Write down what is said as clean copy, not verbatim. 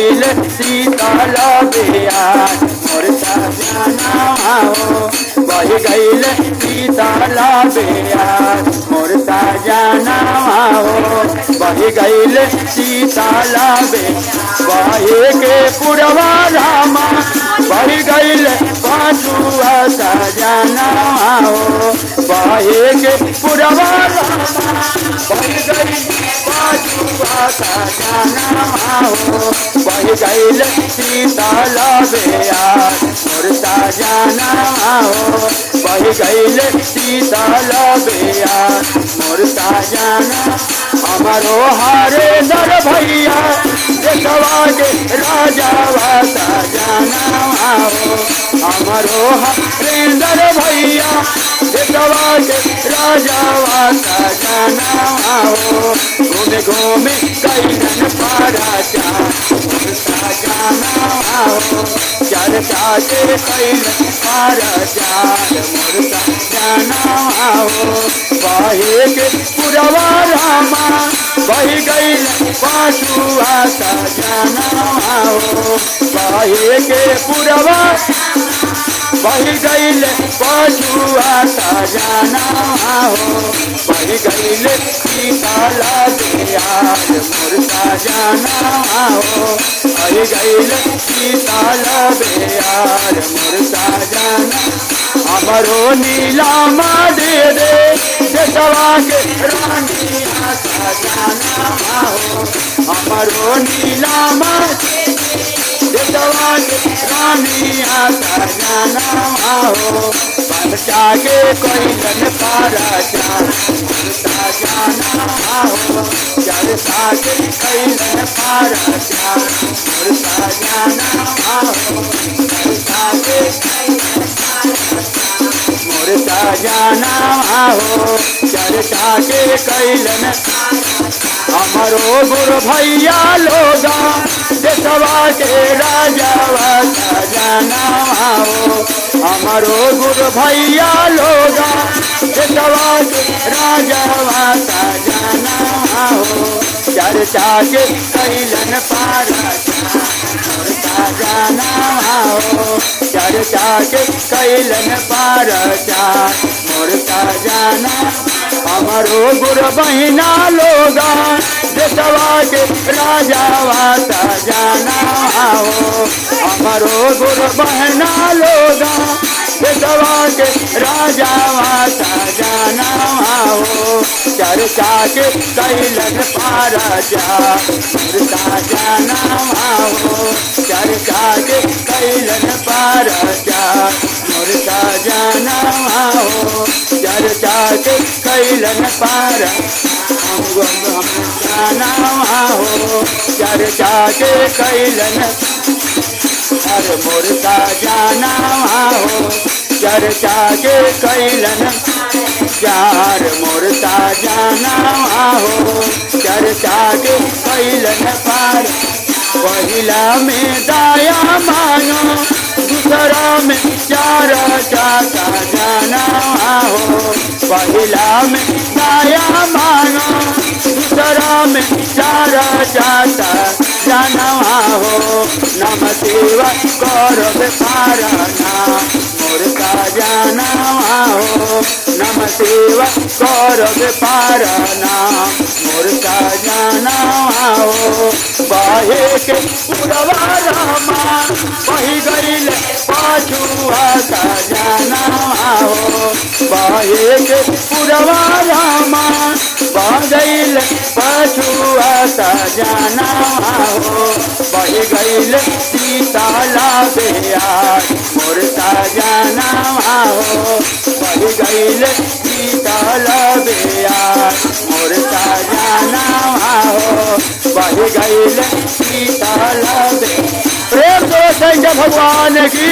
गईल शीतल बेयार मोर सजना हो बह गईल शीतल बेयार मोर सजना हो बह गईल शीतल बहे के पुरवा रामा बह गईल पाछुआ सजना हो बहे के पुरवा रामा बह गईल पाछुआ सजना हो बह गईल शीतल बेयार मोर सजना हो बह गईल शीतल बेयार मोर सजना हमारो हारे दर भैया देखवा के राजा सजना हो हमारो हरेंद्र भैया देखवा के राजा सजना हो घूमे घूमे कैलन पारा सजना हो चर्चा के कैलन पारा मोर सजना हो बहे के पुरवा रामा बह गईल पाछुआ सजना हो बहे के पुरवा बह गईल पाछुआ सजना हो बह गईल शीतल बेयार मोर सजना हो बह गईल शीतल बेयार मोर सजना हमरो नीलामा दे दे देखवा के रानी सजना हो हमरो नीलामा देखवा के रानी सजना हो बच्चा के कैलन पारा सजना हो चरसा के कैलन पारा मोर सजना हो चरसा के मोर सजना हो चर्चा के कैलन हमारो गुरु भैया लोगा देखवा के राजा सजना हो हमारो गुरु भैया लोगा देखवा के राजा सजना हो चर्चा के कैलन पारा सजना हो चर्चा के कैलन पारा मोर सजना हमारो गुरु बहिना लोगा देखवा के राजा सजना हो हमारो गुरु बहना लोगा देखवा के राजा सजना हो चर्चा के कैलन पारा मोर सजना हो चर्चा के कैलन पारा मोर सजना हो चर्चा के कैलन पारा हम सजना हो चर्चा के कैलन हर मोर सजना हो चर्चा के कैलन चार मोर सजना हो चर्चा के कैलन पार पहिला में दाया मानो दूसरा में चार सजना हो पहिला में दाया मानो दूसरा में चार सजना हो नम सेवा करब पारना मोर सजना हो नम सेवा करब पारना मोर सजना हो बहे के पुरवा रामा बह गईल पाछुआ सजना हो बहे के पुरवा रामा बह गईल पाछुआ सजना हो बह गईल शीतल बेयार मोर सजना हो बह गईल शीतल बेयार मोर सजना हो बह गईल शीतल प्रेम तो शंकर भगवान की।